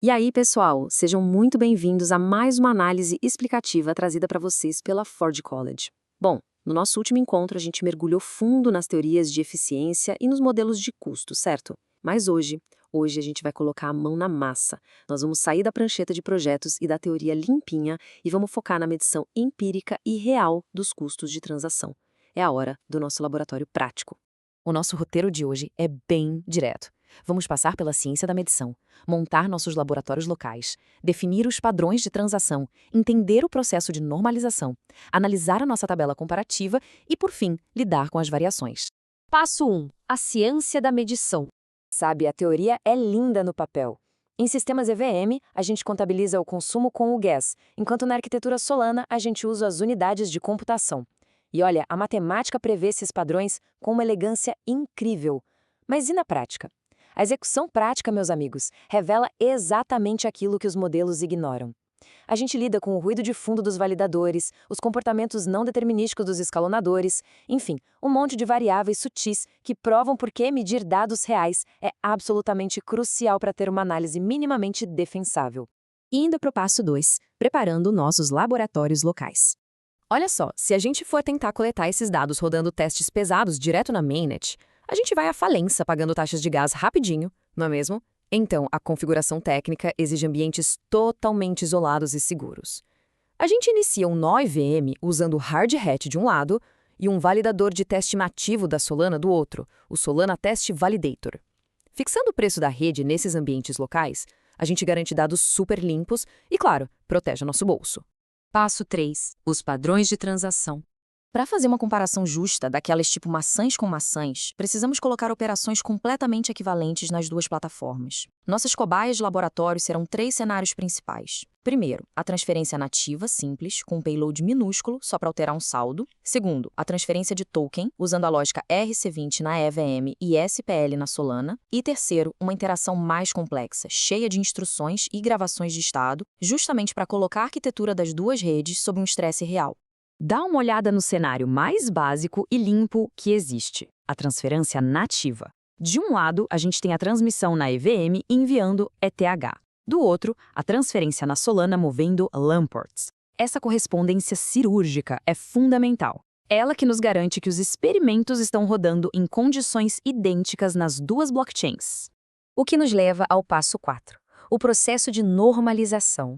E aí, pessoal, sejam muito bem-vindos a mais uma análise explicativa trazida para vocês pela Ford College. Bom, no nosso último encontro a gente mergulhou fundo nas teorias de eficiência e nos modelos de custo, certo? Mas hoje a gente vai colocar a mão na massa. Nós vamos sair da prancheta de projetos e da teoria limpinha e vamos focar na medição empírica e real dos custos de transação. É a hora do nosso laboratório prático. O nosso roteiro de hoje é bem direto. Vamos passar pela ciência da medição, montar nossos laboratórios locais, definir os padrões de transação, entender o processo de normalização, analisar a nossa tabela comparativa e, por fim, lidar com as variações. Passo 1. A ciência da medição. Sabe, a teoria é linda no papel. Em sistemas EVM, a gente contabiliza o consumo com o gas, enquanto na arquitetura Solana a gente usa as unidades de computação. E olha, a matemática prevê esses padrões com uma elegância incrível. Mas e na prática? A execução prática, meus amigos, revela exatamente aquilo que os modelos ignoram. A gente lida com o ruído de fundo dos validadores, os comportamentos não determinísticos dos escalonadores, enfim, um monte de variáveis sutis que provam por que medir dados reais é absolutamente crucial para ter uma análise minimamente defensável. Indo para o passo 2, preparando nossos laboratórios locais. Olha só, se a gente for tentar coletar esses dados rodando testes pesados direto na mainnet, a gente vai à falência pagando taxas de gás rapidinho, não é mesmo? Então, a configuração técnica exige ambientes totalmente isolados e seguros. A gente inicia um nó EVM usando o Hard Hat de um lado e um validador de teste nativo da Solana do outro, o Solana Test Validator. Fixando o preço da rede nesses ambientes locais, a gente garante dados super limpos e, claro, protege nosso bolso. Passo 3. Os padrões de transação. Para fazer uma comparação justa daquelas tipo maçãs com maçãs, precisamos colocar operações completamente equivalentes nas duas plataformas. Nossas cobaias de laboratório serão 3 cenários principais. Primeiro, a transferência nativa simples, com um payload minúsculo, só para alterar um saldo. Segundo, a transferência de token, usando a lógica RC20 na EVM e SPL na Solana. E terceiro, uma interação mais complexa, cheia de instruções e gravações de estado, justamente para colocar a arquitetura das duas redes sob um estresse real. Dá uma olhada no cenário mais básico e limpo que existe, a transferência nativa. De um lado, a gente tem a transmissão na EVM enviando ETH. Do outro, a transferência na Solana movendo Lamports. Essa correspondência cirúrgica é fundamental. Ela que nos garante que os experimentos estão rodando em condições idênticas nas duas blockchains. O que nos leva ao passo 4, o processo de normalização.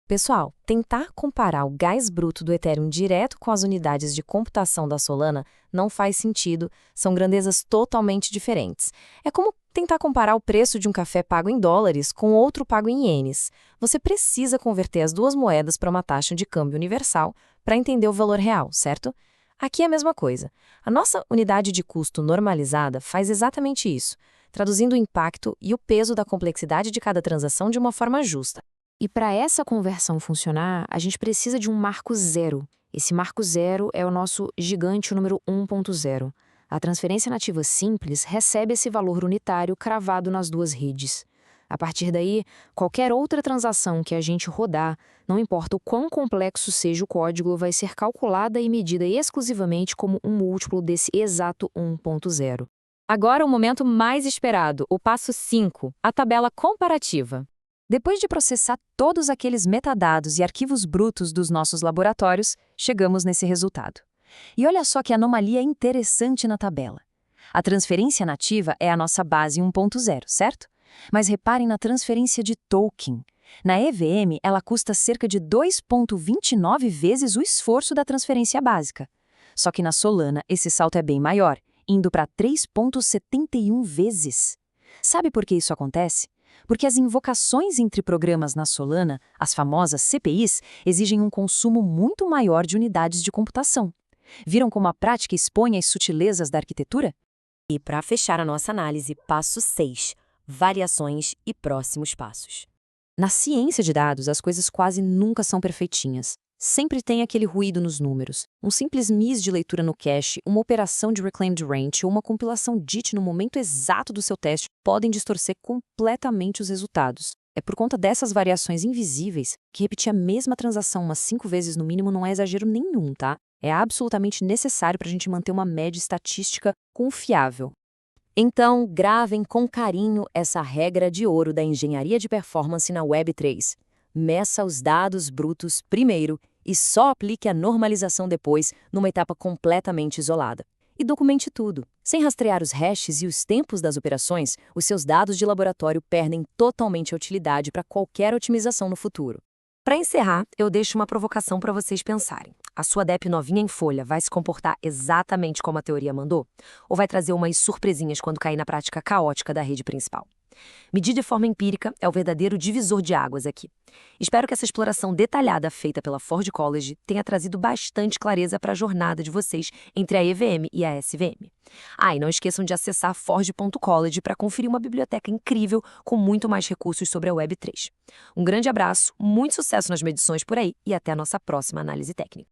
Pessoal, tentar comparar o gás bruto do Ethereum direto com as unidades de computação da Solana não faz sentido, são grandezas totalmente diferentes. É como tentar comparar o preço de um café pago em dólares com outro pago em ienes. Você precisa converter as duas moedas para uma taxa de câmbio universal para entender o valor real, certo? Aqui é a mesma coisa. A nossa unidade de custo normalizada faz exatamente isso, traduzindo o impacto e o peso da complexidade de cada transação de uma forma justa. E para essa conversão funcionar, a gente precisa de um marco zero. Esse marco zero é o nosso gigante número 1.0. A transferência nativa simples recebe esse valor unitário cravado nas duas redes. A partir daí, qualquer outra transação que a gente rodar, não importa o quão complexo seja o código, vai ser calculada e medida exclusivamente como um múltiplo desse exato 1.0. Agora o momento mais esperado, o passo 5, a tabela comparativa. Depois de processar todos aqueles metadados e arquivos brutos dos nossos laboratórios, chegamos nesse resultado. E olha só que anomalia interessante na tabela. A transferência nativa é a nossa base 1.0, certo? Mas reparem na transferência de token. Na EVM, ela custa cerca de 2,29 vezes o esforço da transferência básica. Só que na Solana, esse salto é bem maior, indo para 3,71 vezes. Sabe por que isso acontece? Porque as invocações entre programas na Solana, as famosas CPIs, exigem um consumo muito maior de unidades de computação. Viram como a prática expõe as sutilezas da arquitetura? E para fechar a nossa análise, passo 6, variações e próximos passos. Na ciência de dados, as coisas quase nunca são perfeitinhas. Sempre tem aquele ruído nos números. Um simples miss de leitura no cache, uma operação de reclaimed range ou uma compilação DIT no momento exato do seu teste podem distorcer completamente os resultados. É por conta dessas variações invisíveis que repetir a mesma transação umas 5 vezes no mínimo não é exagero nenhum, tá? É absolutamente necessário para a gente manter uma média estatística confiável. Então, gravem com carinho essa regra de ouro da engenharia de performance na Web3. Meça os dados brutos primeiro e só aplique a normalização depois, numa etapa completamente isolada. E documente tudo. Sem rastrear os hashes e os tempos das operações, os seus dados de laboratório perdem totalmente a utilidade para qualquer otimização no futuro. Para encerrar, eu deixo uma provocação para vocês pensarem. A sua DEP novinha em folha vai se comportar exatamente como a teoria mandou? Ou vai trazer umas surpresinhas quando cair na prática caótica da rede principal? Medir de forma empírica é o verdadeiro divisor de águas aqui. Espero que essa exploração detalhada feita pela Ford College tenha trazido bastante clareza para a jornada de vocês entre a EVM e a SVM. E não esqueçam de acessar ford.college para conferir uma biblioteca incrível com muito mais recursos sobre a Web3. Um grande abraço, muito sucesso nas medições por aí e até a nossa próxima análise técnica.